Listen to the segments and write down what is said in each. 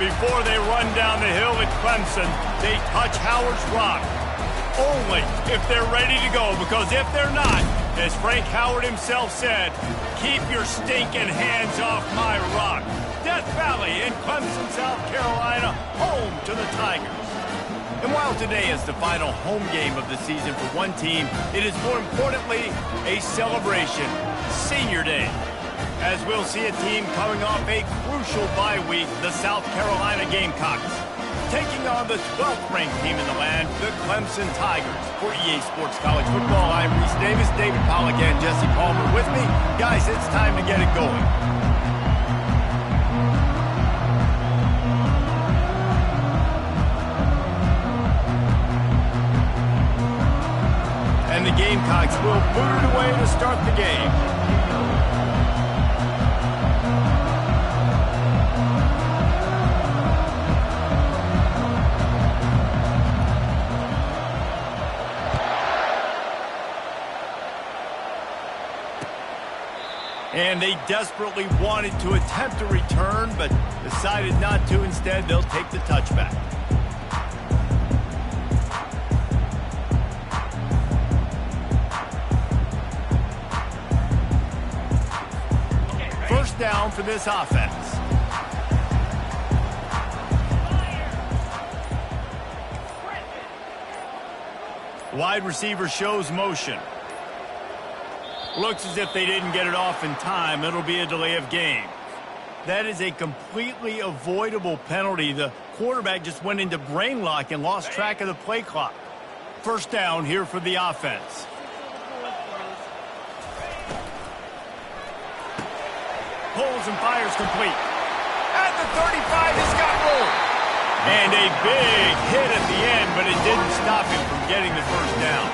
Before they run down the hill at Clemson, they touch Howard's rock. Only if they're ready to go, because if they're not, as Frank Howard himself said, keep your stinking hands off my rock. Death Valley in Clemson, South Carolina, home to the Tigers. And while today is the final home game of the season for one team, it is more importantly a celebration, Senior Day. As we'll see a team coming off a crucial bye week, the South Carolina Gamecocks, taking on the 12th-ranked team in the land, the Clemson Tigers. For EA Sports College Football, I'm Reese Davis, David Pollack, and Jesse Palmer with me. Guys, it's time to get it going. And the Gamecocks will boot it away to start the game. And they desperately wanted to attempt a return, but decided not to. Instead, they'll take the touchback. First down for this offense. Wide receiver shows motion. Looks as if they didn't get it off in time. It'll be a delay of game. That is a completely avoidable penalty. The quarterback just went into brain lock and lost track of the play clock. First down here for the offense. Pulls and fires complete. At the 35, he's got room. And a big hit at the end, but it didn't stop him from getting the first down.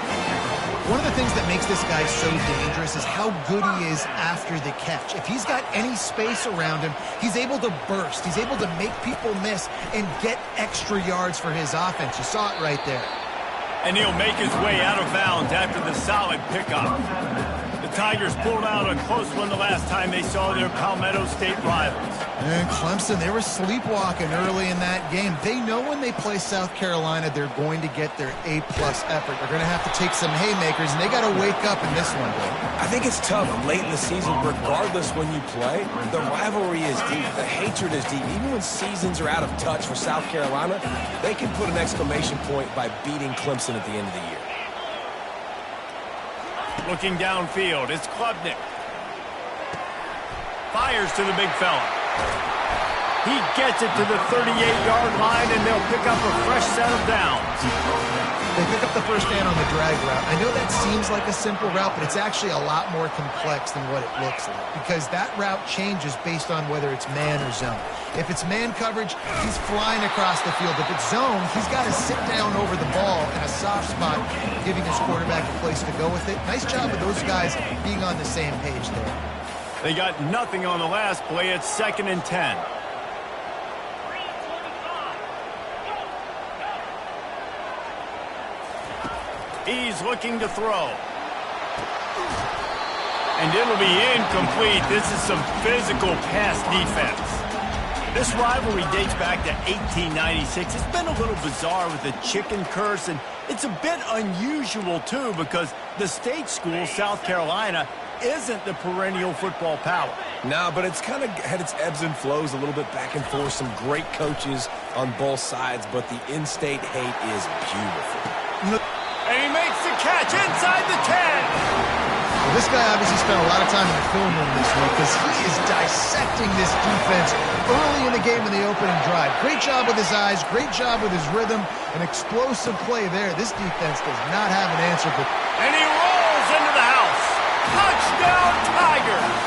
One of the things that makes this guy so dangerous is how good he is after the catch. If he's got any space around him, he's able to burst. He's able to make people miss and get extra yards for his offense. You saw it right there. And he'll make his way out of bounds after the solid pickup. The Tigers pulled out a close one the last time they saw their Palmetto State rivals. And Clemson, they were sleepwalking early in that game. They know when they play South Carolina, they're going to get their A-plus effort. They're going to have to take some haymakers, and they got to wake up in this one, Bill. I think it's tough late in the season, regardless when you play. The rivalry is deep. The hatred is deep. Even when seasons are out of touch for South Carolina, they can put an exclamation point by beating Clemson at the end of the year. Looking downfield, it's Klubnik. Fires to the big fella. He gets it to the 38-yard line, and they'll pick up a fresh set of downs. They pick up the first down on the drag route. I know that seems like a simple route, but it's actually a lot more complex than what it looks like, because that route changes based on whether it's man or zone. If it's man coverage, he's flying across the field. If it's zone, he's got to sit down over the ball in a soft spot, giving his quarterback a place to go with it. Nice job of those guys being on the same page there. They got nothing on the last play. It's 2nd and 10. He's looking to throw. And it'll be incomplete. This is some physical pass defense. This rivalry dates back to 1896. It's been a little bizarre with the chicken curse, and it's a bit unusual, too, because the state school, South Carolina, isn't the perennial football power. No, but it's kind of had its ebbs and flows a little bit back and forth. Some great coaches on both sides, but the in-state hate is beautiful. And he makes the catch inside the 10. Well, this guy obviously spent a lot of time in the film room this week, because he is dissecting this defense early in the game in the opening drive. Great job with his eyes, great job with his rhythm, an explosive play there. This defense does not have an answer for. And he rolls into the house. Touchdown, Tigers.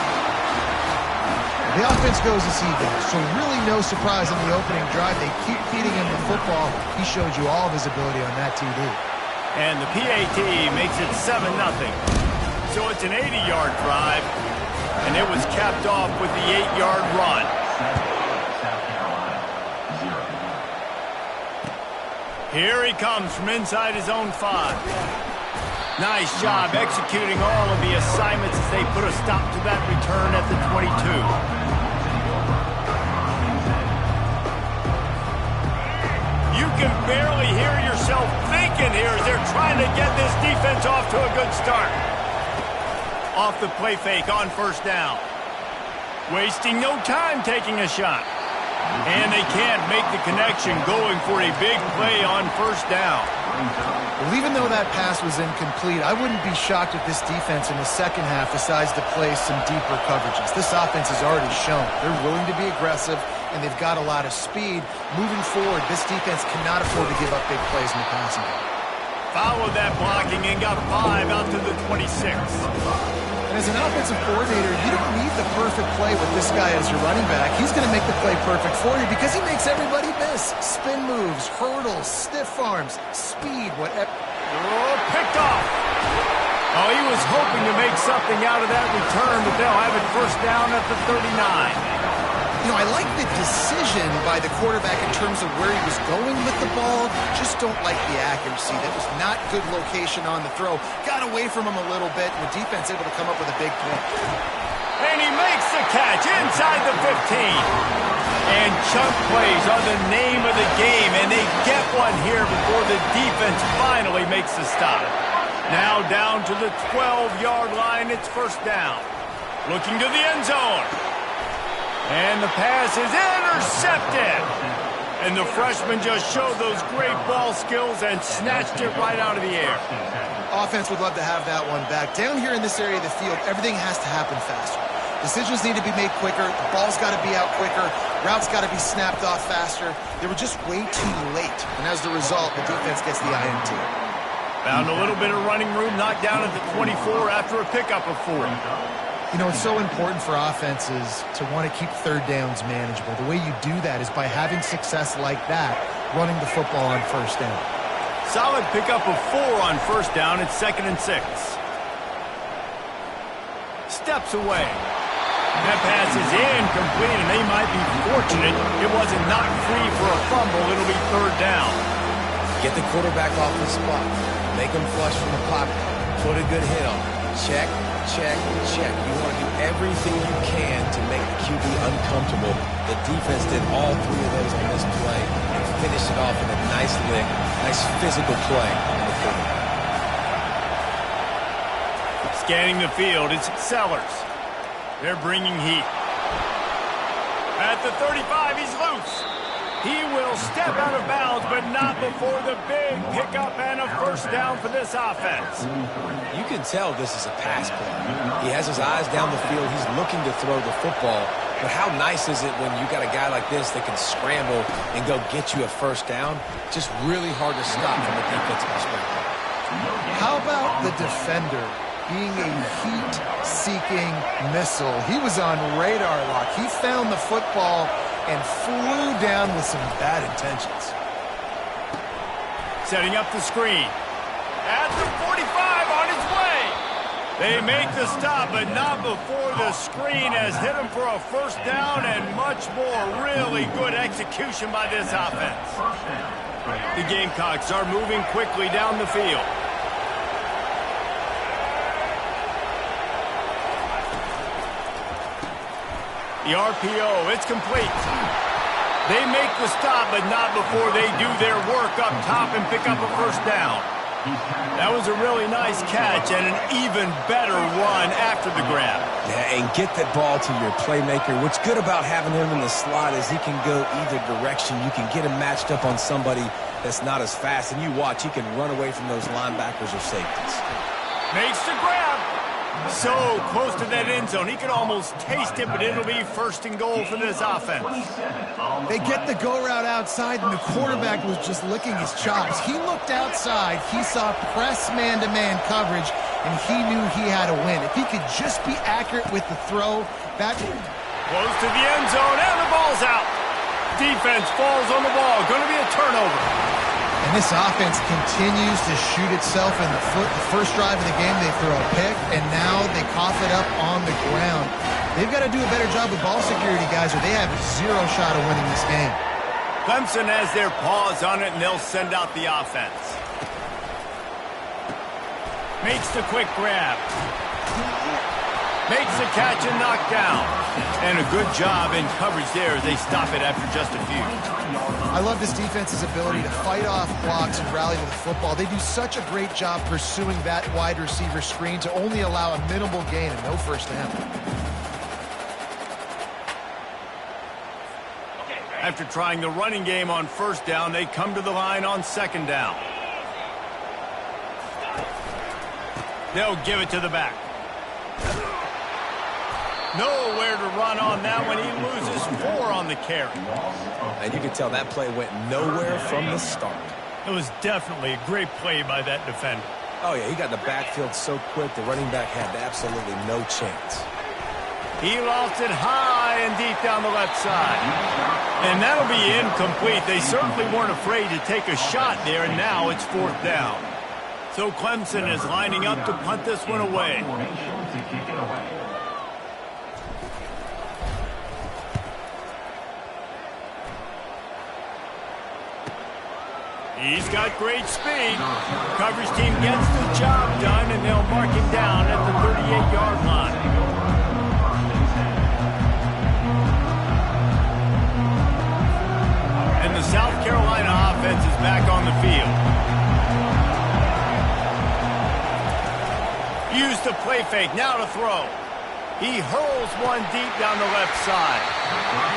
The offense goes as he goes, so really no surprise in the opening drive. They keep feeding him the football. He showed you all of his ability on that TD. And the PAT makes it 7-0. So it's an 80-yard drive, and it was capped off with the 8-yard run. Here he comes from inside his own 5. Nice job executing all of the assignments as they put a stop to that return at the 22. You can barely hear yourself thinking here as they're trying to get this defense off to a good start. Off the play fake on first down. Wasting no time taking a shot. And they can't make the connection going for a big play on first down. Well, even though that pass was incomplete, I wouldn't be shocked if this defense in the second half decides to play some deeper coverages. This offense has already shown they're willing to be aggressive, and they've got a lot of speed. Moving forward, this defense cannot afford to give up big plays in the passing game. Followed that blocking and got 5 out to the 26. And as an offensive coordinator, you don't need the perfect play with this guy as your running back. He's going to make the play perfect for you because he makes everybody miss. Spin moves, hurdles, stiff arms, speed, whatever. Oh, picked off. Oh, he was hoping to make something out of that return, but they'll have it first down at the 39. You know, I like the decision by the quarterback in terms of where he was going with the ball. Just don't like the accuracy. That was not good location on the throw. Got away from him a little bit, and the defense able to come up with a big play. And he makes the catch inside the 15. And chunk plays are the name of the game, and they get one here before the defense finally makes the stop. Now down to the 12-yard line, it's first down. Looking to the end zone. And the pass is intercepted. And the freshman just showed those great ball skills and snatched it right out of the air. Offense would love to have that one back. Down here in this area of the field, everything has to happen faster. Decisions need to be made quicker. The ball's got to be out quicker. Routes got to be snapped off faster. They were just way too late. And as the result, the defense gets the INT. Found a little bit of running room, knocked down at the 24 after a pickup of 4. You know, it's so important for offenses to want to keep third downs manageable. The way you do that is by having success like that, running the football on first down. Solid pickup of 4 on first down. It's 2nd and 6. Steps away. That pass is incomplete, and they might be fortunate it wasn't knocked free for a fumble. It'll be 3rd down. Get the quarterback off the spot. Make him flush from the pocket. Put a good hit on him. Check, check, check. You want to do everything you can to make the QB uncomfortable. The defense did all 3 of those on this play and finished it off with a nice lick, nice physical play on the quarterback. Scanning the field, it's Sellers. They're bringing heat. At the 35, he's loose. He will step out of bounds, but not before the big pickup and a first down for this offense. You can tell this is a pass play. He has his eyes down the field. He's looking to throw the football. But how nice is it when you got a guy like this that can scramble and go get you a first down? Just really hard to stop from a defensive perspective. How about the defender being a heat-seeking missile? He was on radar lock. He found the football and flew down with some bad intentions. Setting up the screen. At the 45 on his way. They make the stop, but not before the screen has hit him for a first down and much more. Really good execution by this offense. The Gamecocks are moving quickly down the field. The RPO, it's complete. They make the stop, but not before they do their work up top and pick up a first down. That was a really nice catch and an even better run after the grab. Yeah, and get that ball to your playmaker. What's good about having him in the slot is he can go either direction. You can get him matched up on somebody that's not as fast, and you watch, he can run away from those linebackers or safeties. Makes the grab. So close to that end zone. He could almost taste it, but it'll be 1st and goal for this offense. They get the go route outside, and the quarterback was just licking his chops. He looked outside. He saw press man-to-man coverage, and he knew he had to win. If he could just be accurate with the throw, that... Close to the end zone, and the ball's out. Defense falls on the ball. Going to be a turnover. And this offense continues to shoot itself in the foot. The first drive of the game, they throw a pick, and now they cough it up on the ground. They've got to do a better job with ball security, guys, or they have 0 shot of winning this game. Clemson has their paws on it, and they'll send out the offense. Makes the quick grab. Makes the catch and knocked down. And a good job in coverage there as they stop it after just a few. I love this defense's ability to fight off blocks and rally to the football. They do such a great job pursuing that wide receiver screen to only allow a minimal gain and no first down. After trying the running game on first down, they come to the line on second down. They'll give it to the back. Nowhere to run on that one. He loses 4 on the carry. And you can tell that play went nowhere from the start. It was definitely a great play by that defender. Oh, yeah, he got in the backfield so quick, the running back had absolutely no chance. He lost it high and deep down the left side. And that'll be incomplete. They certainly weren't afraid to take a shot there, and now it's 4th down. So Clemson is lining up to punt this one away. He's got great speed. Coverage team gets the job done, and they'll mark him down at the 38-yard line. And the South Carolina offense is back on the field. Used the play fake, now to throw. He hurls one deep down the left side.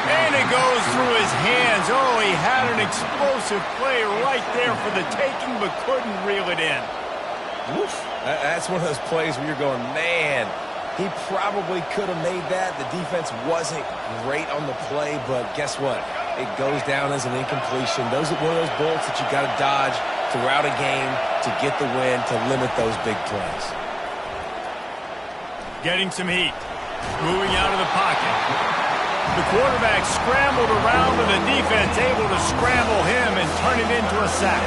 And it goes through his hands. Oh, he had an explosive play right there for the taking, but couldn't reel it in. Oof. That's one of those plays where you're going, man, he probably could have made that. The defense wasn't great on the play, but guess what? It goes down as an incompletion. Those are one of those bullets that you got to dodge throughout a game to get the win, to limit those big plays. Getting some heat. Moving out of the pocket. The quarterback scrambled around, and the defense able to scramble him and turn it into a sack.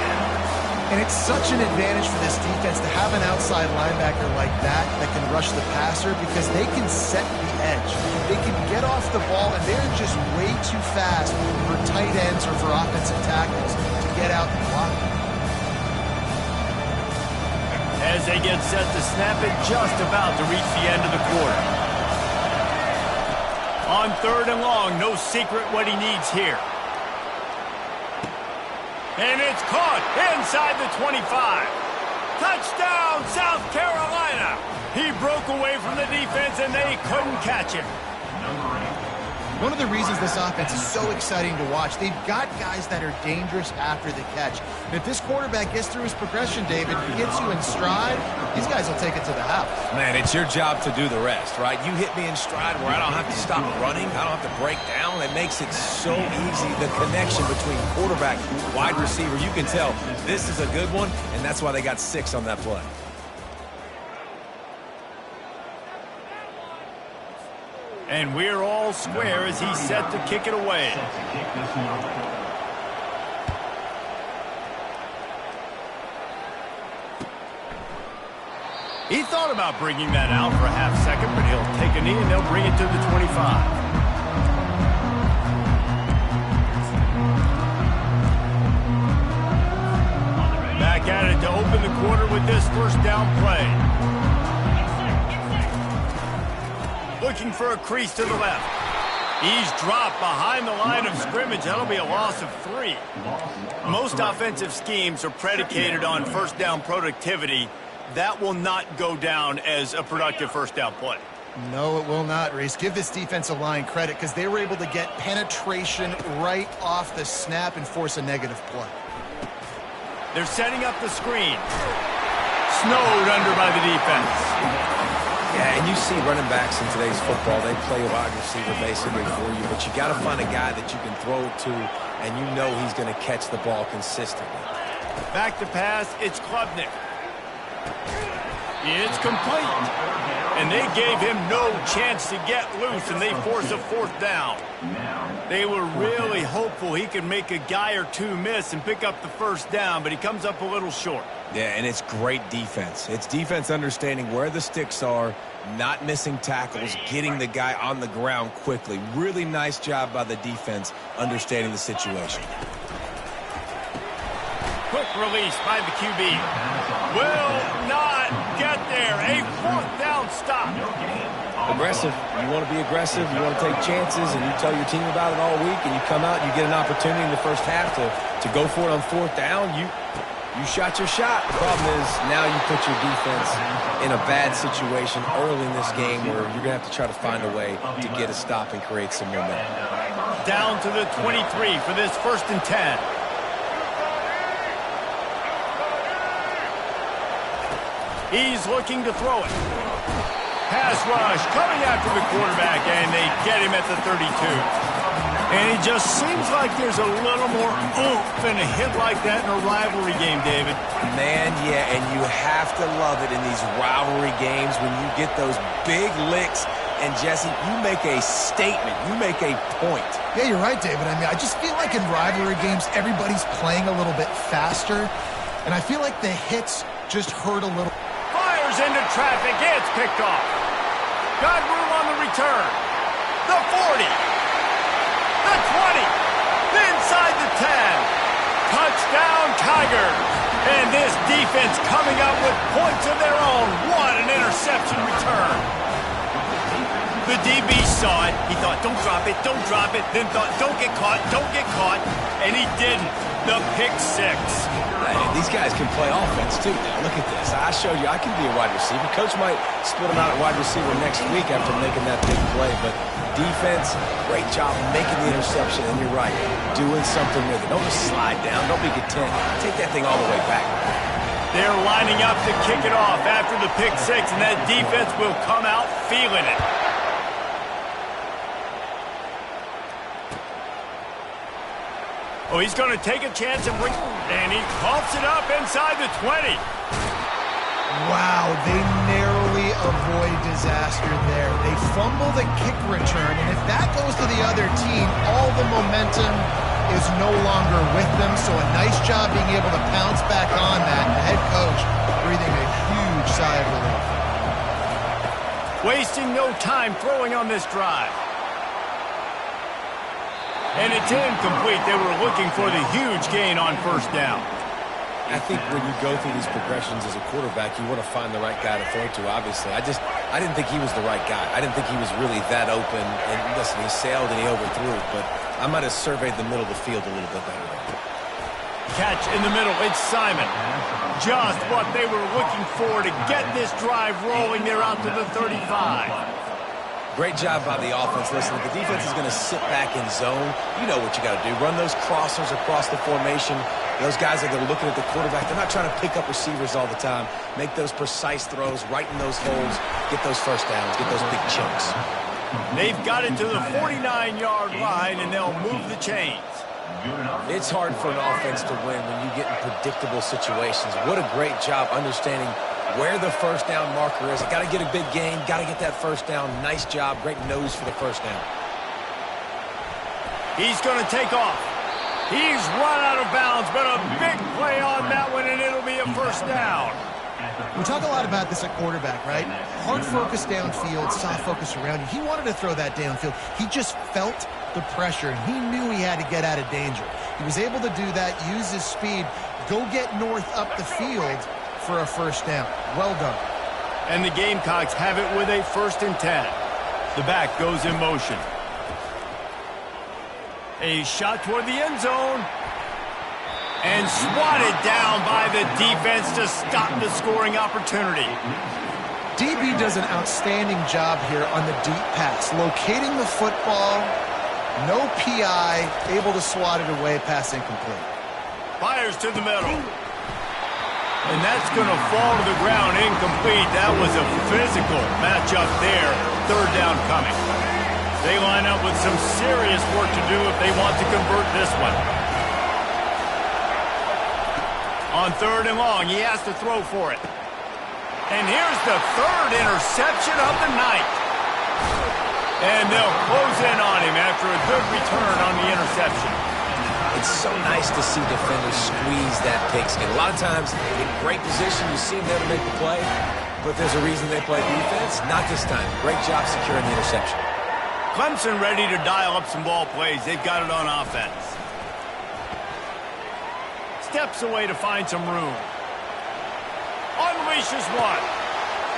And it's such an advantage for this defense to have an outside linebacker like that can rush the passer, because they can set the edge. They can get off the ball, and they're just way too fast for tight ends or for offensive tackles to get out and block them. As they get set to snap it, just about to reach the end of the quarter. On 3rd and long, no secret what he needs here. And it's caught inside the 25. Touchdown, South Carolina. He broke away from the defense, and they couldn't catch him. One of the reasons this offense is so exciting to watch, they've got guys that are dangerous after the catch. And if this quarterback gets through his progression, David, gets you in stride, these guys will take it to the house. Man, it's your job to do the rest, right? You hit me in stride where I don't have to stop running. I don't have to break down. It makes it so easy. The connection between quarterback, wide receiver, you can tell this is a good one, and that's why they got 6 on that play. And we're all square as he's set to kick it away. He thought about bringing that out for a half second, but he'll take a knee and they'll bring it to the 25. Back at it to open the quarter with this first down play. Looking for a crease to the left. He's dropped behind the line of scrimmage. That'll be a loss of 3. Most offensive schemes are predicated on first down productivity. That will not go down as a productive first down play. No, it will not, Reese. Give this defensive line credit, because they were able to get penetration right off the snap and force a negative play. They're setting up the screen. Snowed under by the defense. Yeah, and you see running backs in today's football, they play wide receiver basically for you, but you got to find a guy that you can throw it to, and you know he's going to catch the ball consistently. Back to pass, it's Klubnik. It's complete. And they gave him no chance to get loose, and they force a 4th down. They were really hopeful he could make a guy or two miss and pick up the first down, but he comes up a little short. Yeah, and it's great defense. It's defense understanding where the sticks are, not missing tackles, getting the guy on the ground quickly. Really nice job by the defense understanding the situation. Quick release by the QB. Will not get there. A 4th down down stop. Aggressive. You want to be aggressive. You want to take chances, and you tell your team about it all week, and you come out and you get an opportunity in the first half to go for it on fourth down. You shot your shot. The problem is now you put your defense in a bad situation early in this game where you're going to have to try to find a way to get a stop and create some momentum. Down to the 23 for this 1st and 10. He's looking to throw it. Pass rush coming after the quarterback, and they get him at the 32. And it just seems like there's a little more oomph in a hit like that in a rivalry game, David. Man, yeah, and you have to love it in these rivalry games when you get those big licks. And, Jesse, you make a statement. You make a point. Yeah, you're right, David. I mean, I just feel like in rivalry games, everybody's playing a little bit faster. And I feel like the hits just hurt a little. Fires into traffic. It's picked off. Got room on the return. The 40. The 20, inside the 10. Touchdown, Tigers. And this defense coming up with points of their own. What an interception return. The DB saw it. He thought, don't drop it, don't drop it. Then thought, don't get caught, don't get caught. And he didn't. The pick 6. Hey, these guys can play offense, too. Now, look at this. I showed you I can be a wide receiver. Coach might split him out at wide receiver next week after making that big play. But defense, great job making the interception. And you're right, doing something with it. Don't just slide down. Don't be content. Take that thing all the way back. They're lining up to kick it off after the pick 6, and that defense will come out feeling it. Oh, he's going to take a chance and he coughs it up inside the 20. Wow, they narrowly avoid disaster there. They fumble the kick return, and if that goes to the other team, all the momentum is no longer with them. So a nice job being able to pounce back on that. The head coach breathing a huge sigh of relief. Wasting no time throwing on this drive. And it's incomplete. They were looking for the huge gain on 1st down. I think when you go through these progressions as a quarterback, you want to find the right guy to throw to, obviously. I didn't think he was the right guy. I didn't think he was really that open. And listen, he sailed and he overthrew it, but I might have surveyed the middle of the field a little bit better. Catch in the middle. It's Simon. Just what they were looking for to get this drive rolling. They're out to the 35. Great job by the offense. Listen, if the defense is going to sit back in zone, you know what you got to do. Run those crossers across the formation. Those guys are looking at the quarterback. They're not trying to pick up receivers all the time. Make those precise throws, right in those holes, get those first downs, get those big chunks. They've got it to the 49-yard line, and they'll move the chains. It's hard for an offense to win when you get in predictable situations. What a great job understanding where the first down marker is. Got to get a big gain, got to get that first down. Nice job, great nose for the first down. He's going to take off. He's run out of bounds, but a big play on that one, and it'll be a 1st down. We talk a lot about this at quarterback, right? Hard focus downfield, soft focus around you. He wanted to throw that downfield. He just felt the pressure, and he knew he had to get out of danger. He was able to do that, use his speed, go get north up the field for a 1st down. Well done. And the Gamecocks have it with a 1st and 10. The back goes in motion. A shot toward the end zone. And swatted down by the defense to stop the scoring opportunity. DB does an outstanding job here on the deep pass. Locating the football, no PI, able to swat it away, pass incomplete. Fires to the middle. And that's going to fall to the ground incomplete. That was a physical matchup there. 3rd down coming. They line up with some serious work to do if they want to convert this one. On 3rd and long, he has to throw for it. And here's the 3rd interception of the night. And they'll close in on him after a good return on the interception. It's so nice to see defenders squeeze that pigskin. A lot of times, in great position, you see them there to make the play, but there's a reason they play defense. Not this time. Great job securing the interception. Clemson ready to dial up some ball plays. They've got it on offense. Steps away to find some room. Unleashes one.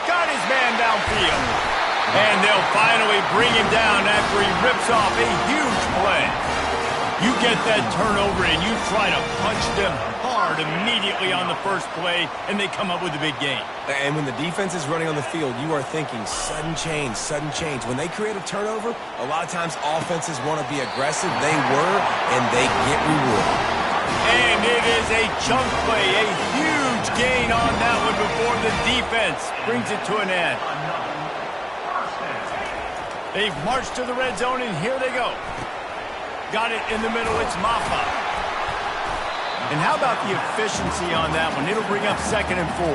got his man downfield. And they'll finally bring him down after he rips off a huge play. You get that turnover and you try to punch them hard immediately on the first play, and they come up with a big gain. And when the defense is running on the field, you are thinking sudden change, sudden change. When they create a turnover, a lot of times offenses want to be aggressive. They were, and they get rewarded. And it is a chunk play, a huge gain on that one before the defense brings it to an end. They've marched to the red zone, and here they go. Got it in the middle, it's Maffa. And how about the efficiency on that one? It'll bring up 2nd and 4.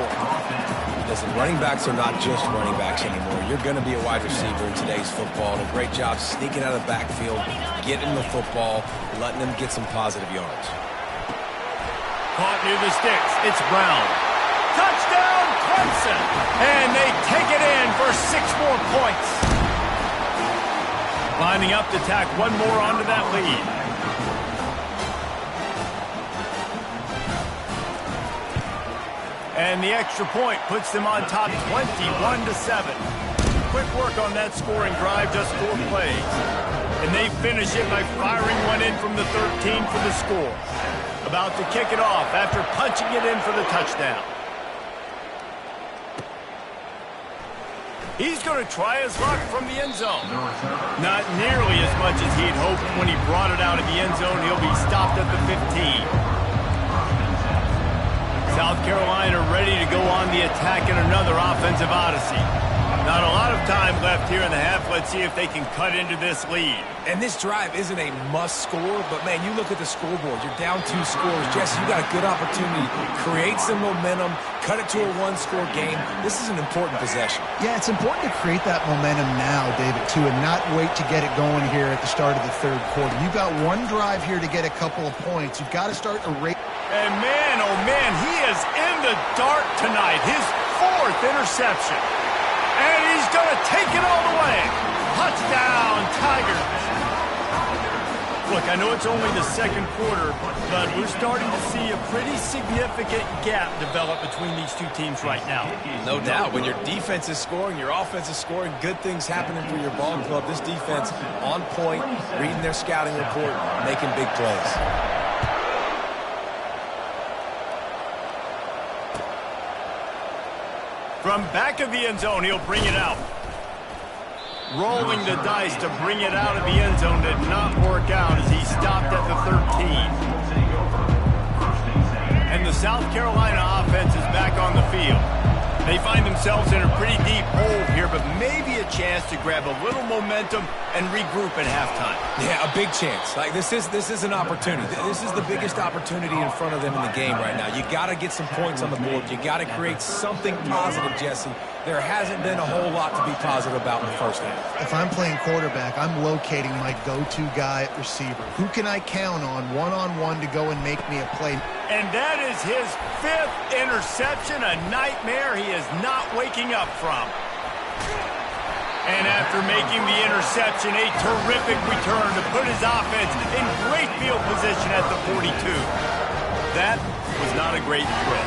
Listen, running backs are not just running backs anymore. You're going to be a wide receiver in today's football. And a great job sneaking out of the backfield, getting the football, letting them get some positive yards. Caught near the sticks, it's Brown. Touchdown, Clemson! And they take it in for 6 more points. Lining up to tack one more onto that lead. And the extra point puts them on top 21-7. Quick work on that scoring drive, just 4 plays. And they finish it by firing one in from the 13 for the score. About to kick it off after punching it in for the touchdown. He's going to try his luck from the end zone. Not nearly as much as he'd hoped when he brought it out of the end zone. He'll be stopped at the 15. South Carolina ready to go on the attack in another offensive odyssey. Not a lot of time left here in the half. Let's see if they can cut into this lead. And this drive isn't a must score, but, man, you look at the scoreboard. You're down 2 scores. Jesse, you got a good opportunity. Create some momentum. Cut it to a 1-score game. This is an important possession. Yeah, it's important to create that momentum now, David, too, and not wait to get it going here at the start of the 3rd quarter. You've got one drive here to get a couple of points. You've got to start a rate. And, man, oh, man, he is in the dark tonight. His 4th interception. And he's going to take it all the way. Touchdown, Tigers. Look, I know it's only the 2nd quarter, but we're starting to see a pretty significant gap develop between these two teams right now. No doubt. When your defense is scoring, your offense is scoring, good things happening for your ball club. This defense on point, reading their scouting report, making big plays. From back of the end zone, he'll bring it out. Rolling the dice to bring it out of the end zone did not work out as he stopped at the 13. And the South Carolina offense is back on the field. They find themselves in a pretty deep hole here, but maybe a chance to grab a little momentum and regroup at halftime. Yeah, a big chance. Like this is an opportunity. This is the biggest opportunity in front of them in the game right now. You got to get some points on the board. You got to create something positive, Jesse. There hasn't been a whole lot to be positive about in the first half. If I'm playing quarterback, I'm locating my go-to guy at receiver. Who can I count on one-on-one to go and make me a play? And that is his 5th interception, a nightmare he is not waking up from. And after making the interception, a terrific return to put his offense in great field position at the 42. That was not a great throw.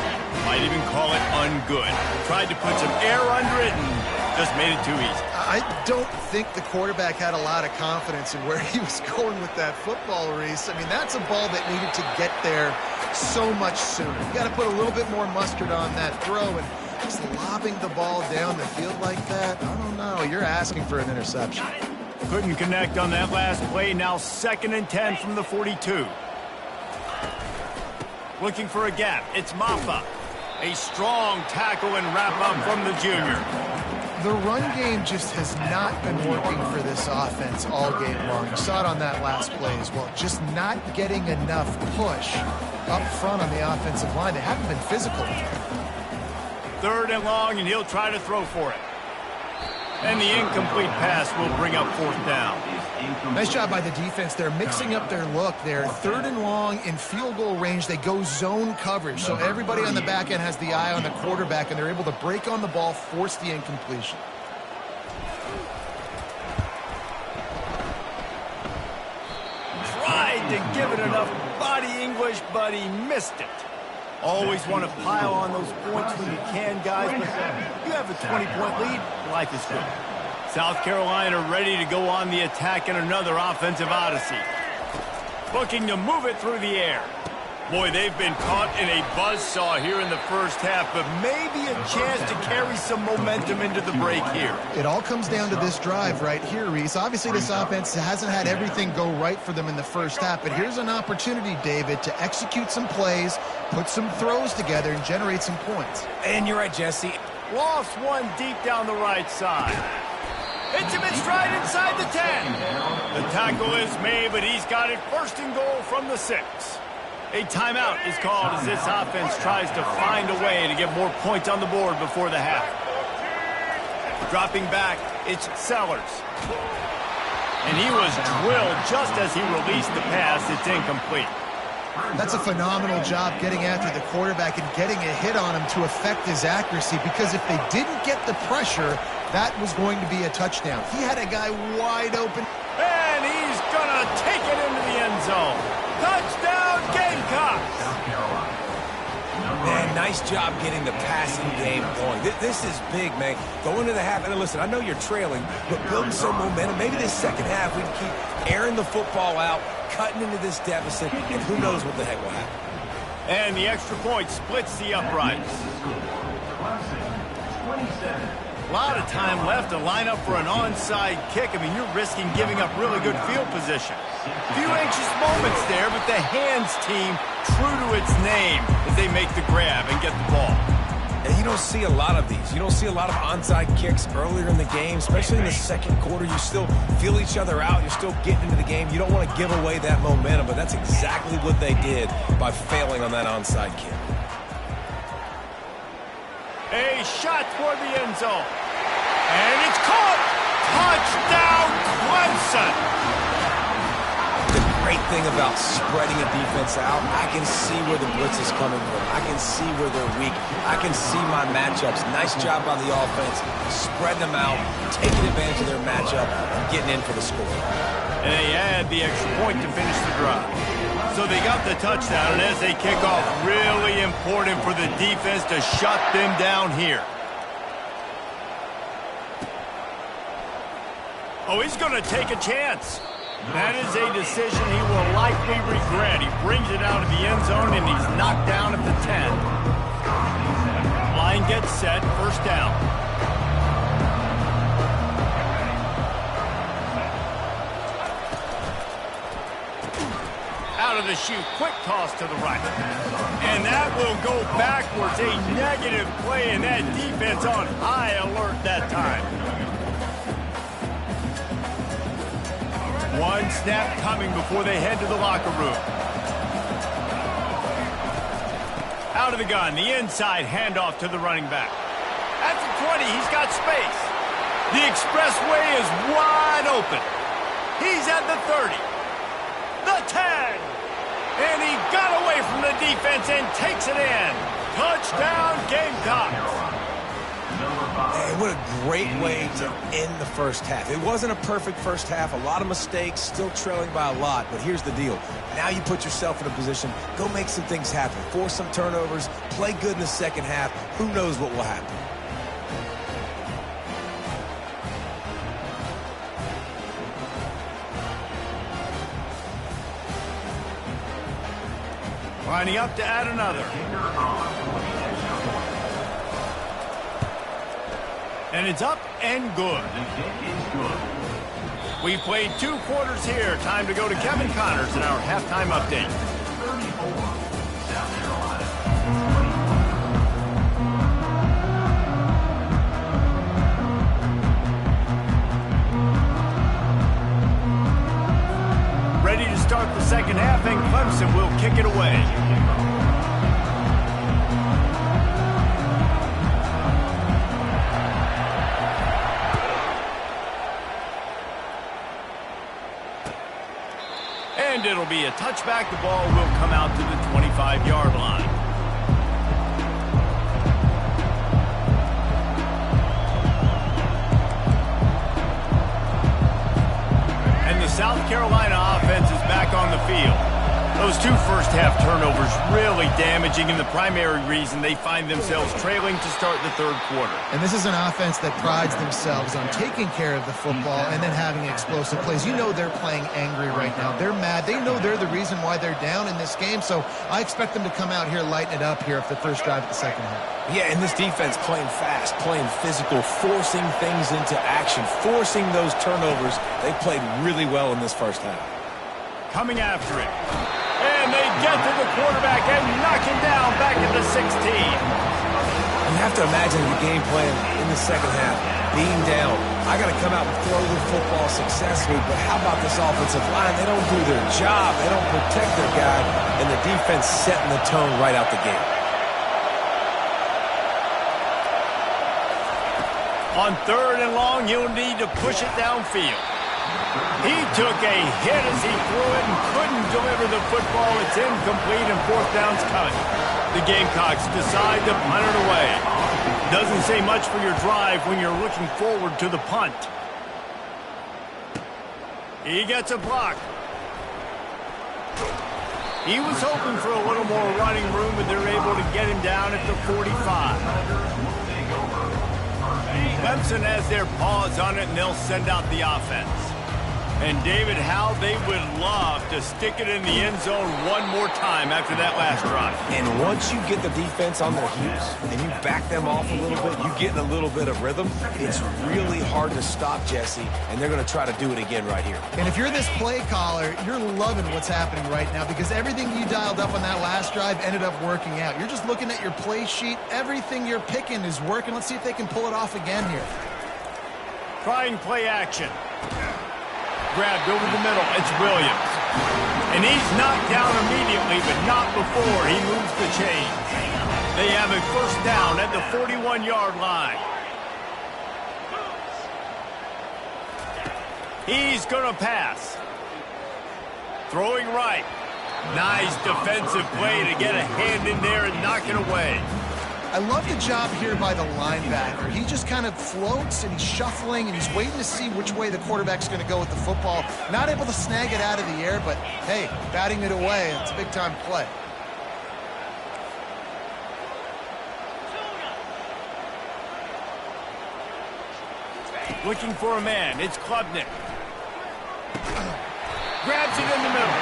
Might even call it ungood. Tried to put some air under it and just made it too easy. I don't think the quarterback had a lot of confidence in where he was going with that football, Reese. I mean, that's a ball that needed to get there so much sooner. You got to put a little bit more mustard on that throw, and just lobbing the ball down the field like that, I don't know. You're asking for an interception. Couldn't connect on that last play. Now 2nd and 10 from the 42. Looking for a gap. It's Maffa. A strong tackle and wrap-up from the junior. The run game just has not been working for this offense all game long. You saw it on that last play as well. Just not getting enough push up front on the offensive line. They haven't been physical. 3rd and long, and he'll try to throw for it. And the incomplete pass will bring up 4th down. Nice job by the defense. They're mixing up their look there. 3rd and long in field goal range. They go zone coverage. So everybody on the back end has the eye on the quarterback, and they're able to break on the ball, force the incompletion. Tried to give it enough body English, but he missed it. Always want to pile on those points when you can, guys, but you have a 20-point lead, life is good. South Carolina ready to go on the attack in another offensive odyssey. Looking to move it through the air. Boy, they've been caught in a buzzsaw here in the first half, but maybe a chance to carry some momentum into the break here. It all comes down to this drive right here, Reese. Obviously, this offense hasn't had everything go right for them in the first half, but here's an opportunity, David, to execute some plays, put some throws together, and generate some points. And you're right, Jesse. Lost one deep down the right side. Hits him in stride inside the 10. The tackle is made, but he's got it first and goal from the 6. A timeout is called as this offense tries to find a way to get more points on the board before the half. Dropping back, it's Sellers. And he was drilled just as he released the pass. It's incomplete. That's a phenomenal job getting after the quarterback and getting a hit on him to affect his accuracy, because if they didn't get the pressure, that was going to be a touchdown. He had a guy wide open. And he's going to take it into the end zone. Touchdown, Gamecocks! Man, nice job getting the passing game going. This is big, man. Go into the half, and listen, I know you're trailing, but building some momentum. Maybe this second half we can keep airing the football out, cutting into this deficit, and who knows what the heck will happen. And the extra point splits the uprights. A lot of time left to line up for an onside kick. I mean, you're risking giving up really good field position. Few anxious moments there, but the hands team true to its name as they make the grab and get the ball. And you don't see a lot of these. You don't see a lot of onside kicks earlier in the game, especially in the second quarter. You still feel each other out. You're still getting into the game. You don't want to give away that momentum, but that's exactly what they did by failing on that onside kick. A shot toward the end zone. And it's caught. Touchdown, Clemson. The great thing about spreading a defense out, I can see where the blitz is coming from. I can see where they're weak. I can see my matchups. Nice job by the offense. Spreading them out, taking advantage of their matchup, and getting in for the score. And they add the extra point to finish the drive. So they got the touchdown, and as they kick off, really important for the defense to shut them down here. Oh, he's going to take a chance. That is a decision he will likely regret. He brings it out of the end zone, and he's knocked down at the 10. Line gets set, first down. Out of the chute, quick toss to the right. And that will go backwards, a negative play, and that defense on high alert that time. One snap coming before they head to the locker room. Out of the gun, the inside handoff to the running back. At the 20, he's got space. The expressway is wide open. He's at the 30. The 10. And he got away from the defense and takes it in. Touchdown, Gamecocks. Hey, what a great way to end the first half. It wasn't a perfect first half. A lot of mistakes, still trailing by a lot. But here's the deal. Now you put yourself in a position, go make some things happen. Force some turnovers, play good in the second half. Who knows what will happen? Lining up to add another. And it's up and good. We played 2 quarters here. Time to go to Kevin Connors in our halftime update. Ready to start the second half, and Clemson will kick it away. And it'll be a touchback. The ball will come out to the 25-yard line. And the South Carolina offense is back on the field. Those two first-half turnovers really damaging, and the primary reason they find themselves trailing to start the third quarter. And this is an offense that prides themselves on taking care of the football and then having explosive plays. You know they're playing angry right now. They're mad. They know they're the reason why they're down in this game, so I expect them to come out here, lighten it up here for the first drive of the second half. Yeah, and this defense playing fast, playing physical, forcing things into action, forcing those turnovers. They played really well in this first half. Coming after it. And they get to the quarterback and knock him down back at the 16. You have to imagine the game plan in the second half. Being down, I got to come out and throw the football successfully, but how about this offensive line? They don't do their job. They don't protect their guy, and the defense setting the tone right out the gate. On 3rd and long, he'll need to push it downfield. He took a hit as he threw it and couldn't deliver the football. It's incomplete and 4th down's coming. The Gamecocks decide to punt it away. Doesn't say much for your drive when you're looking forward to the punt. He gets a block. He was hoping for a little more running room, but they're able to get him down at the 45. Clemson has their paws on it, and they'll send out the offense. And David, how they would love to stick it in the end zone one more time after that last drive. And once you get the defense on their heels and you back them off a little bit, you get in a little bit of rhythm, it's really hard to stop Jesse, and they're going to try to do it again right here. And if you're this play caller, you're loving what's happening right now because everything you dialed up on that last drive ended up working out. You're just looking at your play sheet. Everything you're picking is working. Let's see if they can pull it off again here. Trying play action. Grabbed over the middle. It's Williams. And he's knocked down immediately, but not before he moves the chain. They have a first down at the 41-yard line. He's going to pass. Throwing right. Nice defensive play to get a hand in there and knock it away. I love the job here by the linebacker. He just kind of floats and he's shuffling and he's waiting to see which way the quarterback's going to go with the football. Not able to snag it out of the air, but hey, batting it away, it's a big-time play. Looking for a man. It's Klubnik. Grabs it in the middle.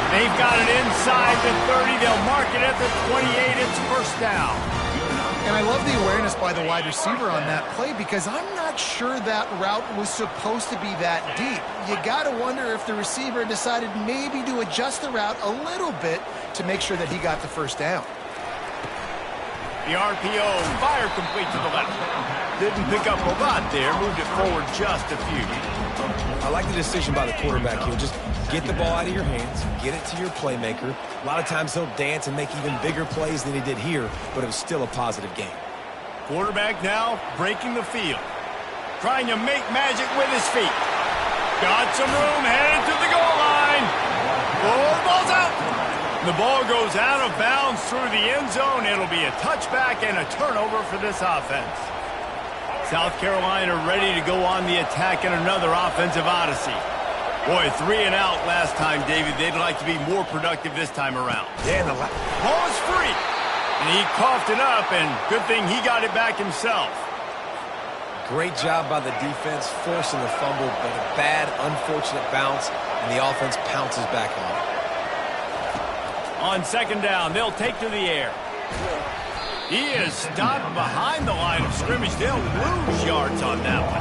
They've got it inside the 30. They'll mark it at the 28. It's first down. And I love the awareness by the wide receiver on that play because I'm not sure that route was supposed to be that deep. You got to wonder if the receiver decided maybe to adjust the route a little bit to make sure that he got the first down. The RPO, fire complete to the left. Didn't pick up a lot there, moved it forward just a few. I like the decision by the quarterback here. Just get the ball out of your hands, get it to your playmaker. A lot of times he'll dance and make even bigger plays than he did here, but it was still a positive game. Quarterback now breaking the field. Trying to make magic with his feet. Got some room, headed to the goal line. Oh, the ball's out. The ball goes out of bounds through the end zone. It'll be a touchback and a turnover for this offense. South Carolina ready to go on the attack in another offensive odyssey. Boy, 3 and out last time, David. They'd like to be more productive this time around. Yeah, the ball is free. And he coughed it up, and good thing he got it back himself. Great job by the defense forcing the fumble, but a bad, unfortunate bounce, and the offense pounces back on it. On second down, they'll take to the air. He is stopped behind the line of scrimmage. They'll lose yards on that one.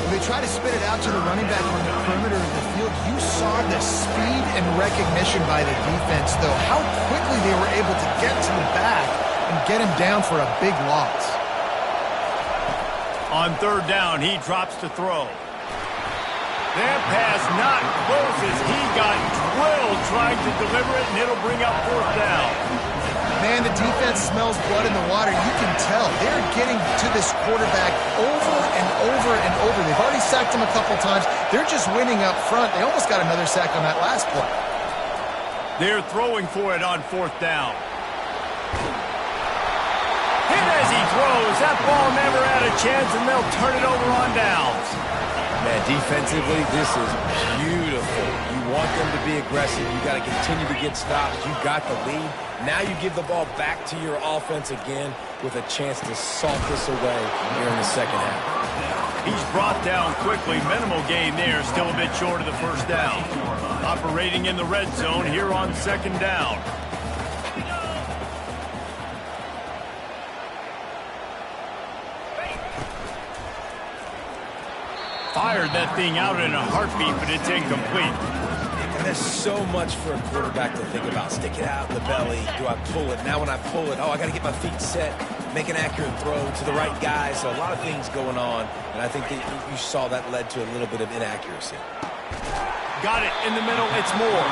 When they try to spit it out to the running back on the perimeter of the field, you saw the speed and recognition by the defense, though, how quickly they were able to get to the back and get him down for a big loss. On third down, he drops to throw. That pass not close as he got drilled trying to deliver it, and it'll bring up fourth down. Man, the defense smells blood in the water. You can tell. They're getting to this quarterback over and over and over. They've already sacked him a couple times. They're just winning up front. They almost got another sack on that last play. They're throwing for it on fourth down. Hit as he throws. That ball never had a chance, and they'll turn it over on downs. Man, Defensively, this is beautiful. You want them to be aggressive. You got to continue to get stops. You got the lead. Now you give the ball back to your offense again with a chance to salt this away here in the second half. He's brought down quickly. Minimal gain there. Still a bit short of the first down. Operating in the red zone here on second down. Fired that thing out in a heartbeat, but it's incomplete. And there's so much for a quarterback to think about. Stick it out in the belly. Do I pull it? Now when I pull it, I got to get my feet set, make an accurate throw to the right guy. So a lot of things going on, and I think that you saw that led to a little bit of inaccuracy. Got it in the middle. It's more.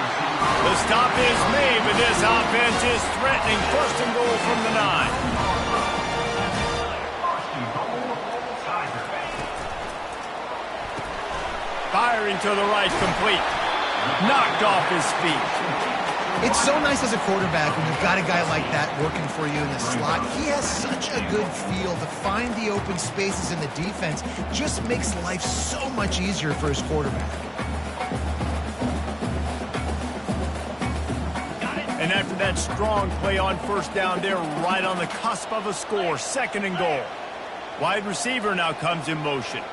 The stop is made, but this offense is threatening. First and goal from the 9. Firing to the right, complete. Knocked off his feet. It's so nice as a quarterback when you've got a guy like that working for you in the slot. He has such a good feel to find the open spaces in the defense. Just makes life so much easier for his quarterback. And after that strong play on first down, they're right on the cusp of a score. Second and goal. Wide receiver now comes in motion.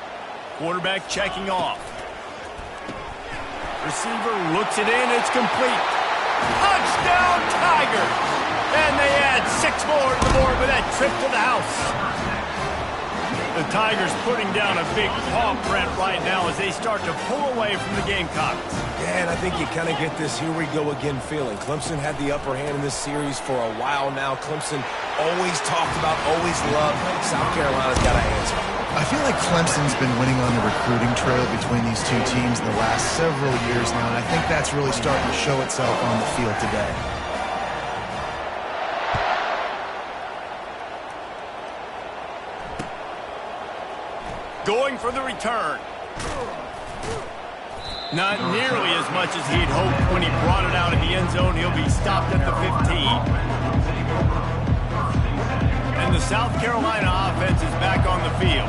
Quarterback checking off. Receiver looks it in. It's complete. Touchdown, Tigers! And they add 6 more to the board with that trip to the house. The Tigers putting down a big paw print right now as they start to pull away from the Gamecocks. Yeah, and I think you kind of get this here we go again feeling. Clemson had the upper hand in this series for a while now. Clemson always talked about, always loved. South Carolina's got to answer. I feel like Clemson's been winning on the recruiting trail between these two teams in the last several years now, and I think that's really starting to show itself on the field today. Going for the return. Not nearly as much as he'd hoped when he brought it out in the end zone. He'll be stopped at the 15. And the South Carolina offense is back on the field.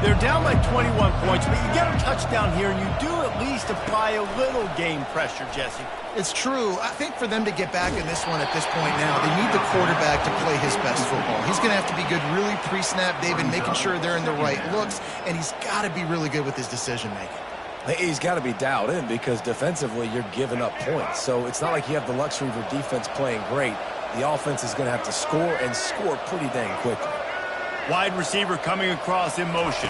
They're down by 21 points, but you get a touchdown here, and you do at least apply a little game pressure, Jesse. It's true. I think for them to get back in this one at this point now, they need the quarterback to play his best football. He's going to have to be good really pre-snap, David, making sure they're in the right looks, and he's got to be really good with his decision-making. He's got to be dialed in because defensively you're giving up points. So it's not like you have the luxury of your defense playing great. The offense is going to have to score and score pretty dang quickly. Wide receiver coming across in motion.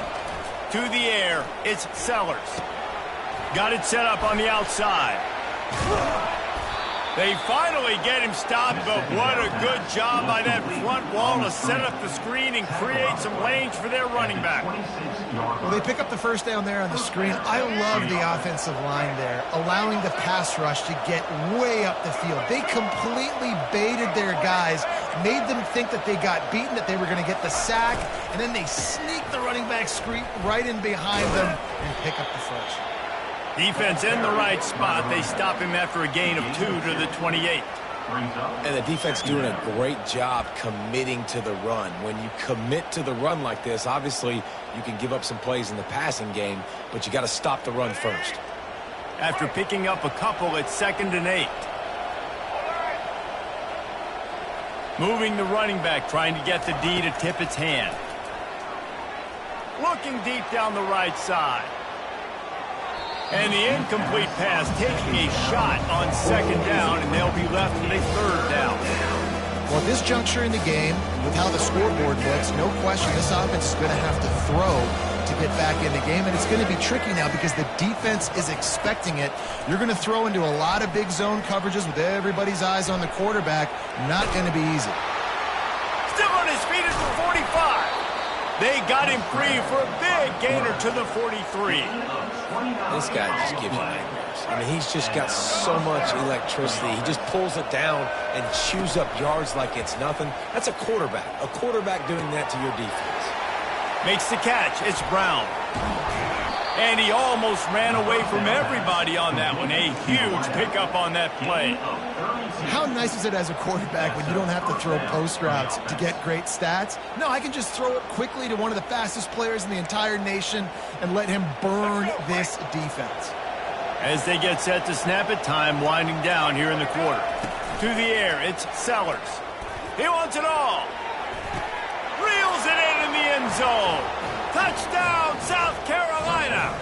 To the air, it's Sellers. Got it set up on the outside. They finally get him stopped, but what a good job by that front wall to set up the screen and create some lanes for their running back. Well, they pick up the first down there on the screen. I love the offensive line there, allowing the pass rush to get way up the field. They completely baited their guys, made them think that they got beaten, that they were going to get the sack, and then they sneak the running back screen right in behind them and pick up the first. Defense in the right spot. They stop him after a gain of 2 to the 28. And the defense doing a great job committing to the run. When you commit to the run like this, obviously you can give up some plays in the passing game, but you got to stop the run first. After picking up a couple, it's 2nd and 8. Moving the running back, trying to get the D to tip its hand. Looking deep down the right side. And the incomplete pass taking a shot on 2nd down, and they'll be left with a 3rd down. Well, at this juncture in the game, with how the scoreboard looks, no question this offense is going to have to throw to get back in the game, and it's going to be tricky now because the defense is expecting it. You're going to throw into a lot of big zone coverages with everybody's eyes on the quarterback. Not going to be easy. Still on his feet at the 45. They got him free for a big gainer to the 43. This guy just gives you nightmares. I mean, he's just got so much electricity. He just pulls it down and chews up yards like it's nothing. That's a quarterback. A quarterback doing that to your defense. Makes the catch. It's Brown. And he almost ran away from everybody on that one. A huge pickup on that play. How nice is it as a quarterback when you don't have to throw post routes to get great stats? No, I can just throw it quickly to one of the fastest players in the entire nation and let him burn this defense. As they get set to snap it, time winding down here in the quarter. To the air, it's Sellers. He wants it all. Reels it in the end zone. Touchdown, South Carolina.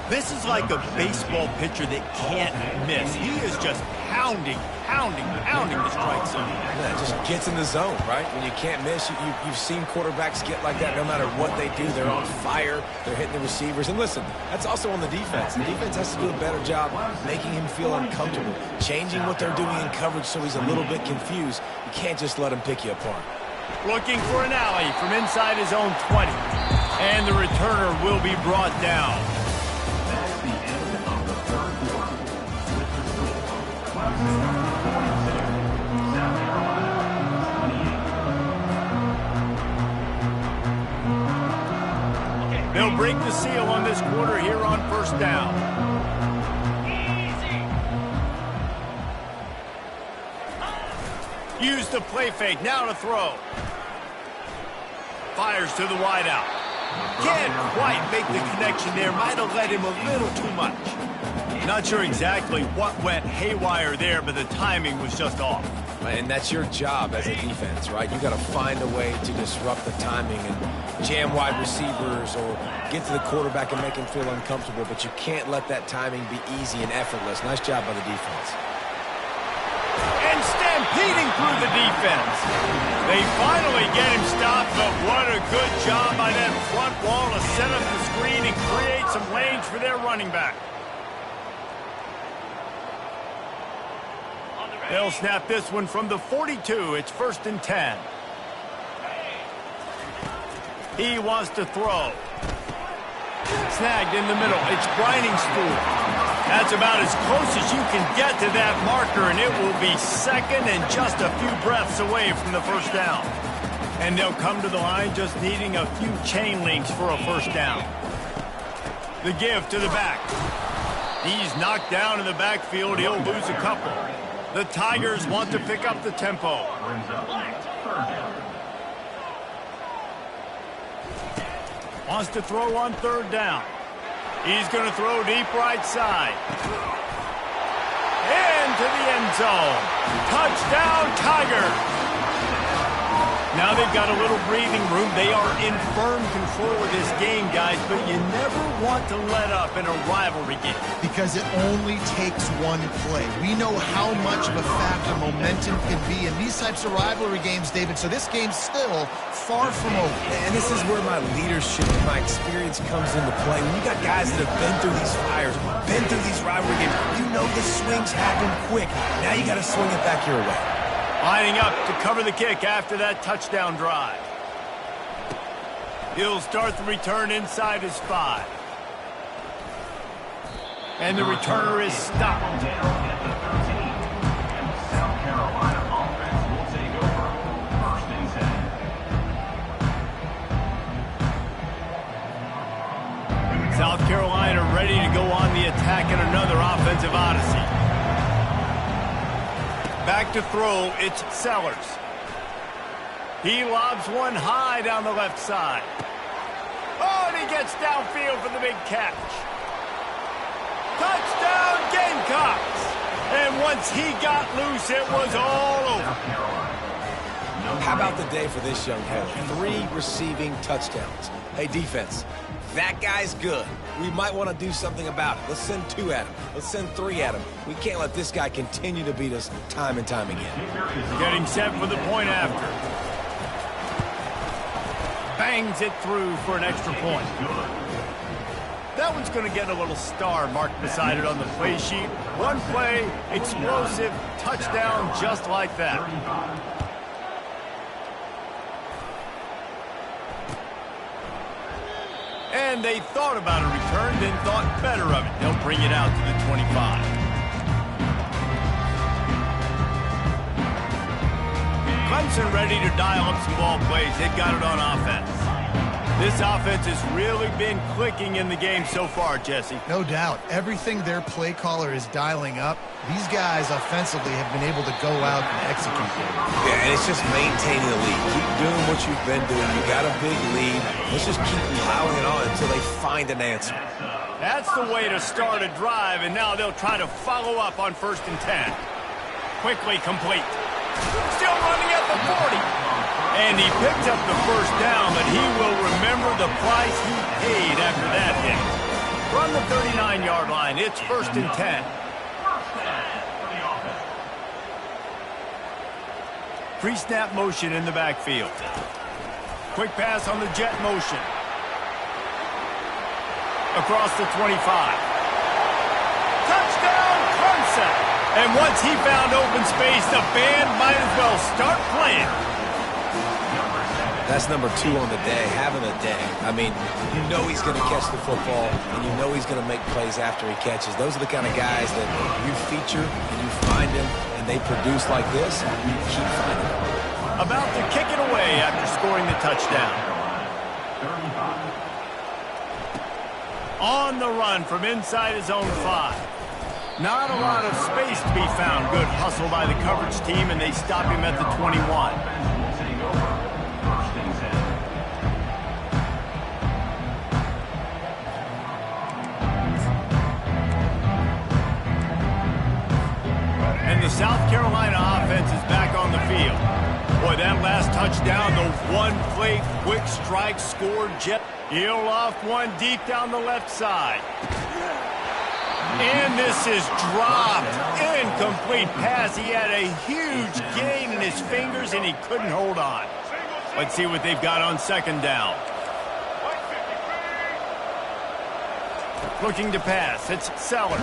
This is like a baseball pitcher that can't miss. He is just pounding the strike zone. Yeah, it just gets in the zone, right? When you can't miss, you've seen quarterbacks get like that no matter what they do. They're on fire. They're hitting the receivers. And listen, that's also on the defense. The defense has to do a better job making him feel uncomfortable, changing what they're doing in coverage so he's a little bit confused. You can't just let him pick you apart. Looking for an alley from inside his own 20. And the returner will be brought down. They'll break the seal on this quarter here on first down. Use the play fake, now to throw. Fires to the wideout. Can't quite make the connection there. Might have led him a little too much. Not sure exactly what went haywire there, but the timing was just off. And that's your job as a defense, right? You got to find a way to disrupt the timing and jam wide receivers or get to the quarterback and make him feel uncomfortable, but you can't let that timing be easy and effortless. Nice job by the defense. And stampeding through the defense. They finally get him stopped, but what a good job by that front wall to set up the screen and create some lanes for their running back. They'll snap this one from the 42. It's 1st and 10. He wants to throw. Snagged in the middle. It's Briningstool. That's about as close as you can get to that marker, and it will be second and just a few breaths away from the first down. And they'll come to the line just needing a few chain links for a first down. The give to the back. He's knocked down in the backfield. He'll lose a couple. The Tigers want to pick up the tempo. Wants to throw on 3rd down. He's going to throw deep right side. Into the end zone. Touchdown, Tigers. Now they've got a little breathing room. They are in firm control of this game, guys, but you never want to let up in a rivalry game. Because it only takes one play. We know how much of a factor momentum can be in these types of rivalry games, David, so this game's still far from over. And this is where my leadership and my experience comes into play. When you got guys that have been through these fires, been through these rivalry games, you know the swings happen quick. Now you got to swing it back your way. Lining up to cover the kick after that touchdown drive. He'll start the return inside his 5. And the returner is stopped. South Carolina ready to go on the attack in another offensive odyssey. Back to throw, it's Sellers. He lobs one high down the left side. Oh, and he gets downfield for the big catch. Touchdown, Gamecocks! And once he got loose, it was all over. How about the day for this young fella? 3 receiving touchdowns. Hey, defense, that guy's good. We might want to do something about it. Let's send 2 at him. Let's send 3 at him. We can't let this guy continue to beat us time and time again. Getting set for the point after. Bangs it through for an extra point. That one's going to get a little star marked beside it on the play sheet. One play, explosive, touchdown just like that. And they thought about a return, then thought better of it. They'll bring it out to the 25. Clemson ready to dial up some ball plays. They've got it on offense. This offense has really been clicking in the game so far, Jesse. No doubt. Everything their play caller is dialing up, these guys offensively have been able to go out and execute it. Yeah, and it's just maintaining the lead. Keep doing what you've been doing. You got a big lead. Let's just keep piling it on until they find an answer. That's the way to start a drive, and now they'll try to follow up on 1st and 10. Quickly complete. Still running at the 40. And he picked up the first down, but he will remember the price he paid after that hit. From the 39-yard line, it's 1st and 10. Pre-snap motion in the backfield. Quick pass on the jet motion. Across the 25. Touchdown, Clemson! And once he found open space, the band might as well start playing. That's number 2 on the day, having a day. I mean, you know he's going to catch the football, and you know he's going to make plays after he catches. Those are the kind of guys that you feature and you find them, and they produce like this, you keep finding them. About to kick it away after scoring the touchdown. On the run from inside his own 5. Not a lot of space to be found. Good hustle by the coverage team, and they stop him at the 21. And the South Carolina offense is back on the field. Boy, that last touchdown, the one-play quick strike scored jet. He'll loft one deep down the left side. And this is dropped. Incomplete pass. He had a huge gain in his fingers, and he couldn't hold on. Let's see what they've got on 2nd down. Looking to pass. It's Sellers.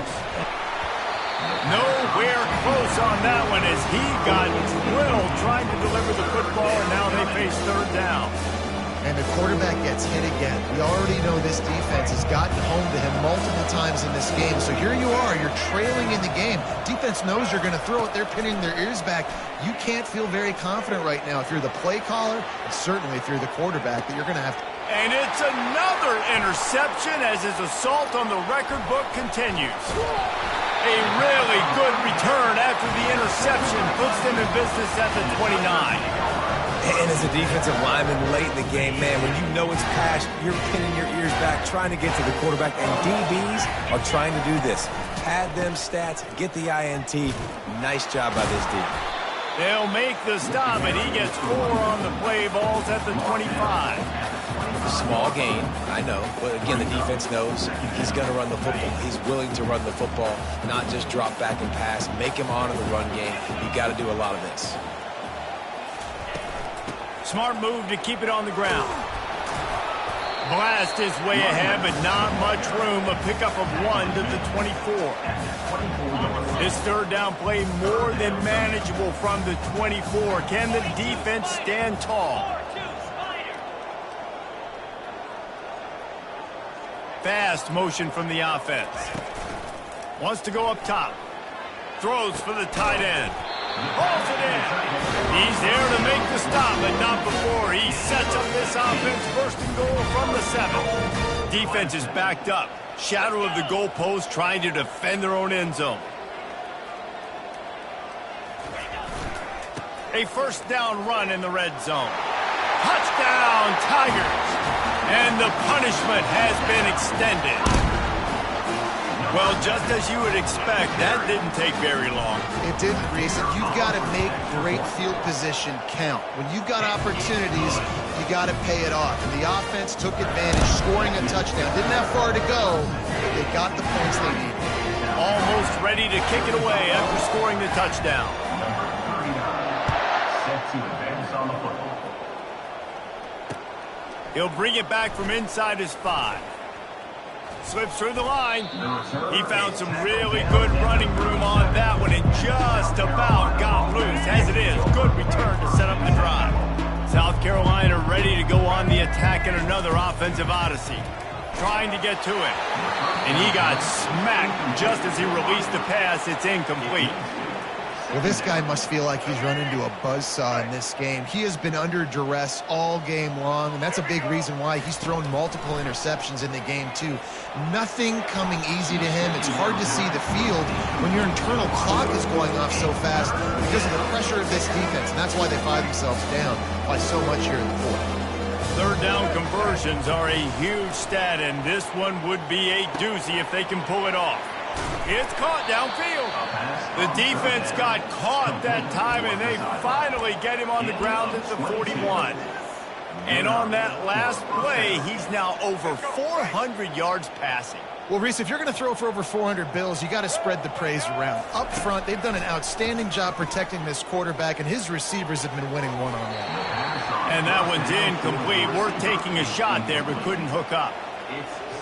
Nowhere close on that one as he got drilled trying to deliver the football, and now they face 3rd down. And the quarterback gets hit again. We already know this defense has gotten home to him multiple times in this game. So here you are, you're trailing in the game. Defense knows you're going to throw it. They're pinning their ears back. You can't feel very confident right now if you're the play caller, and certainly if you're the quarterback, that you're going to have to. And it's another interception as his assault on the record book continues. A really good return after the interception puts them in business at the 29. And as a defensive lineman late in the game, man, when you know it's past, you're pinning your ears back, trying to get to the quarterback, and DBs are trying to do this. Pad them stats, get the INT. Nice job by this D. They'll make the stop, and he gets 4 on the play balls at the 25. Small gain, I know, but again, the defense knows he's going to run the football. He's willing to run the football, not just drop back and pass, make him honor the run game. You got to do a lot of this. Smart move to keep it on the ground. Blast is way ahead, but not much room. A pickup of 1 to the 24. This 3rd down play more than manageable from the 24. Can the defense stand tall? Fast motion from the offense. Wants to go up top. Throws for the tight end. Hauls it in. He's there to make the stop, but not before. He sets up this offense 1st and goal from the 7. Defense is backed up. Shadow of the goalpost trying to defend their own end zone. A 1st down run in the red zone. Touchdown, Tigers. And the punishment has been extended. Well, just as you would expect, that didn't take very long. It didn't, Reese. You've got to make great field position count. When you've got opportunities, you got to pay it off. And the offense took advantage, scoring a touchdown. Didn't have far to go, but they got the points they needed. Almost ready to kick it away after scoring the touchdown. He'll bring it back from inside his 5. Slips through the line. He found some really good running room on that one and just about got loose. As it is, good return to set up the drive. South Carolina ready to go on the attack in another offensive odyssey. Trying to get to it. And he got smacked just as he released the pass. It's incomplete. Well, this guy must feel like he's run into a buzzsaw in this game. He has been under duress all game long, and that's a big reason why he's thrown multiple interceptions in the game, too. Nothing coming easy to him. It's hard to see the field when your internal clock is going off so fast because of the pressure of this defense, and that's why they find themselves down by so much here in the fourth. Third down conversions are a huge stat, and this one would be a doozy if they can pull it off. It's caught downfield. The defense got caught that time, and they finally get him on the ground at the 41. And on that last play, he's now over 400 yards passing. Well, Reese, if you're going to throw for over 400 bills, you got to spread the praise around. Up front, they've done an outstanding job protecting this quarterback, and his receivers have been winning one-on-one. And that one's incomplete. Worth taking a shot there, but couldn't hook up.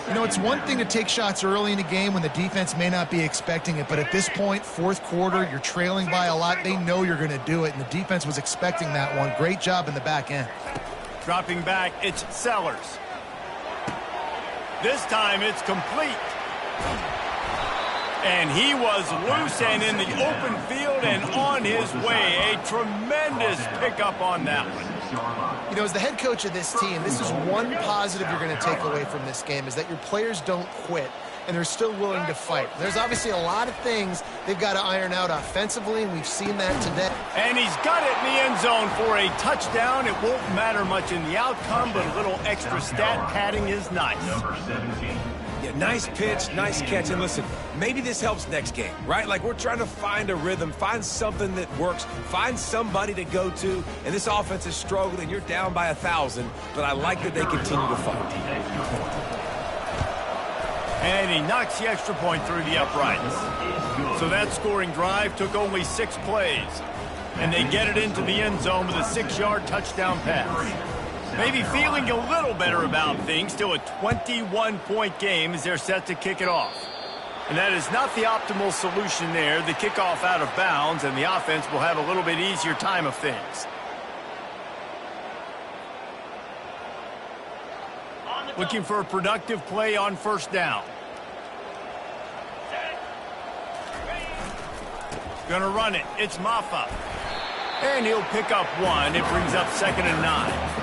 You know, it's one thing to take shots early in the game when the defense may not be expecting it, but at this point, fourth quarter, you're trailing by a lot. They know you're going to do it, and the defense was expecting that one. Great job in the back end. Dropping back, it's Sellers. This time, it's complete. And he was loose and in the open field and on his way. A tremendous pickup on that one. You know, as the head coach of this team, this is one positive you're going to take away from this game, is that your players don't quit, and they're still willing to fight. There's obviously a lot of things they've got to iron out offensively, and we've seen that today. And he's got it in the end zone for a touchdown. It won't matter much in the outcome, but a little extra stat padding is nice. Yeah, nice pitch, nice catch. And listen, maybe this helps next game, right? Like, we're trying to find a rhythm, find something that works, find somebody to go to. And this offense is struggling. You're down by 1,000, but I like that they continue to fight. And he knocks the extra point through the uprights. So that scoring drive took only 6 plays. And they get it into the end zone with a 6-yard touchdown pass. Maybe feeling a little better about things. Still a 21-point game as they're set to kick it off. And that is not the optimal solution there. The kickoff out of bounds, and the offense will have a little bit easier time of things. Looking for a productive play on first down. Gonna run it. It's Maffa. And he'll pick up 1. It brings up 2nd and 9.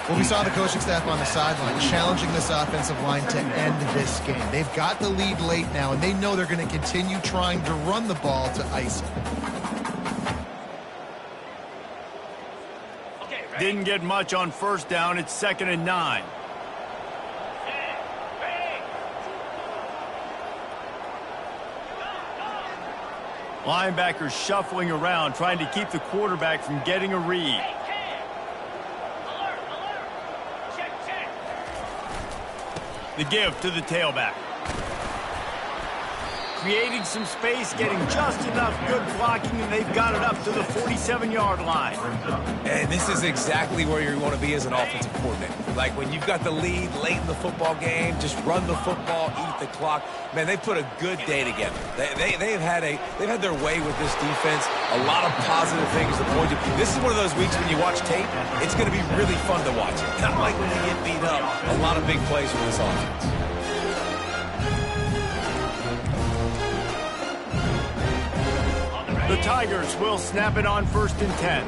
Well, we saw the coaching staff on the sideline challenging this offensive line to end this game. They've got the lead late now, and they know they're going to continue trying to run the ball to ice it. Didn't get much on first down. It's 2nd and 9. Linebackers shuffling around, trying to keep the quarterback from getting a read. The give to the tailback. Creating some space, getting just enough good blocking, and they've got it up to the 47-yard line. And this is exactly where you want to be as an offensive coordinator. Like, when you've got the lead late in the football game, just run the football, eat the clock. Man, they put a good day together. They've had their way with this defense. A lot of positive things to point to. This is one of those weeks when you watch tape, it's going to be really fun to watch it. Not like when you get beat up. A lot of big plays for this offense. The Tigers will snap it on 1st and 10.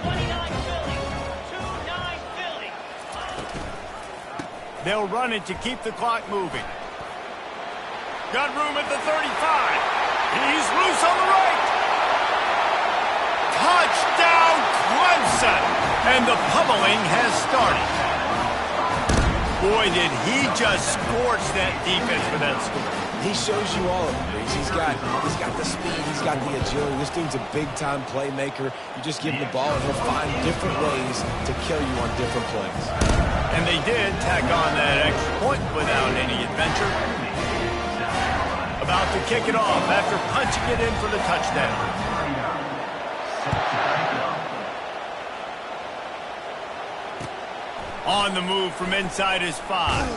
29 Philly. 2-9 Philly. They'll run it to keep the clock moving. Got room at the 35. He's loose on the right. Touchdown, Clemson. And the pummeling has started. Boy, did he just scorch that defense for that score. He shows you all of it. He's got the speed, he's got the agility. This dude's a big-time playmaker. You just give him the ball, and he'll find different ways to kill you on different plays. And they did tack on that extra point without any adventure. About to kick it off after punching it in for the touchdown. On the move from inside his 5.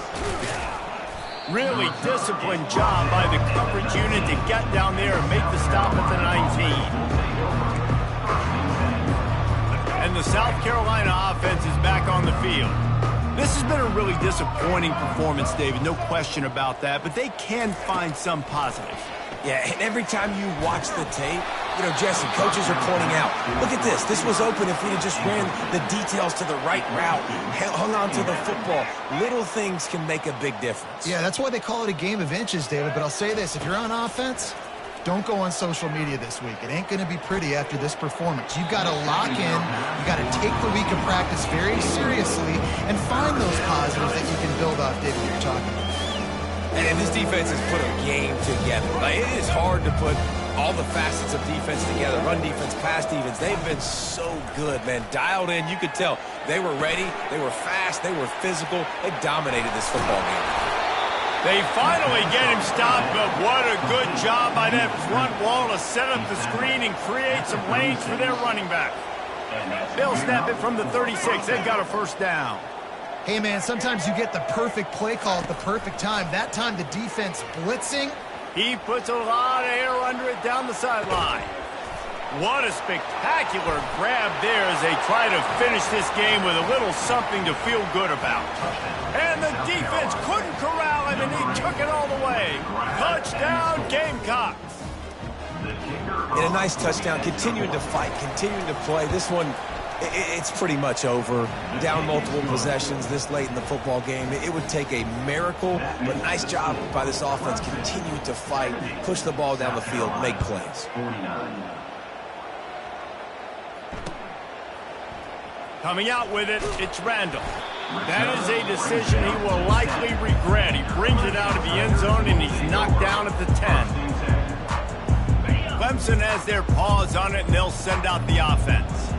Really disciplined job by the coverage unit to get down there and make the stop at the 19. And the South Carolina offense is back on the field. This has been a really disappointing performance, David, no question about that, but they can find some positives. Yeah, and every time you watch the tape, you know, Jesse, coaches are pointing out, look at this. This was open if we'd have just ran the details to the right route, hung on to the football. Little things can make a big difference. Yeah, that's why they call it a game of inches, David. But I'll say this, if you're on offense, don't go on social media this week. It ain't going to be pretty after this performance. You've got to lock in. You've got to take the week of practice very seriously and find those positives that you can build off, David, you're talking about. And this defense has put a game together. Like, it is hard to put all the facets of defense together. Run defense, pass defense. They've been so good, man. Dialed in. You could tell they were ready. They were fast. They were physical. They dominated this football game. They finally get him stopped, but what a good job by that front wall to set up the screen and create some lanes for their running back. They'll snap it from the 36. They've got a first down. Hey, man, sometimes you get the perfect play call at the perfect time. That time the defense blitzing. He puts a lot of air under it down the sideline. What a spectacular grab there as they try to finish this game with a little something to feel good about. And the defense couldn't corral him, and he took it all the way. Touchdown, Gamecocks. And a nice touchdown, continuing to fight, continuing to play. This one, it's pretty much over. Down multiple possessions this late in the football game. It would take a miracle, but nice job by this offense. Continue to fight, push the ball down the field, make plays. Coming out with it, it's Randall. That is a decision he will likely regret. He brings it out of the end zone, and he's knocked down at the 10. Clemson has their paws on it, and they'll send out the offense.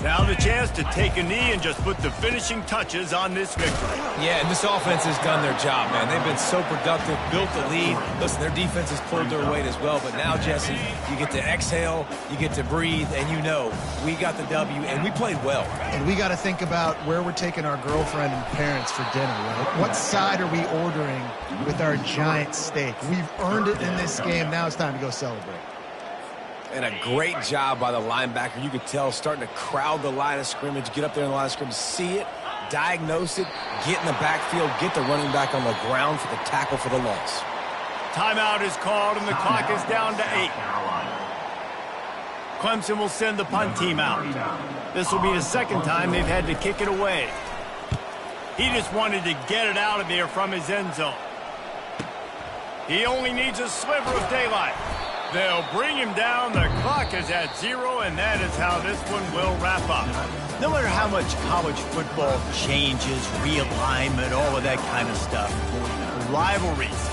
Now the chance to take a knee and just put the finishing touches on this victory. Yeah, and this offense has done their job, man. They've been so productive, built the lead. Listen, their defense has pulled their weight as well. But now, Jesse, you get to exhale, you get to breathe, and you know we got the W, and we played well. And we got to think about where we're taking our girlfriend and parents for dinner, right? What side are we ordering with our giant steak? We've earned it in this game. Now it's time to go celebrate. And a great job by the linebacker. You could tell starting to crowd the line of scrimmage, get up there in the line of scrimmage, see it, diagnose it, get in the backfield, get the running back on the ground for the tackle for the loss. Timeout is called, and the clock is down to 8. Clemson will send the punt team out. This will be the second time they've had to kick it away. He just wanted to get it out of there from his end zone. He only needs a sliver of daylight. They'll bring him down. The clock is at 0, and that is how this one will wrap up. No matter how much college football changes, realignment, all of that kind of stuff, rivalries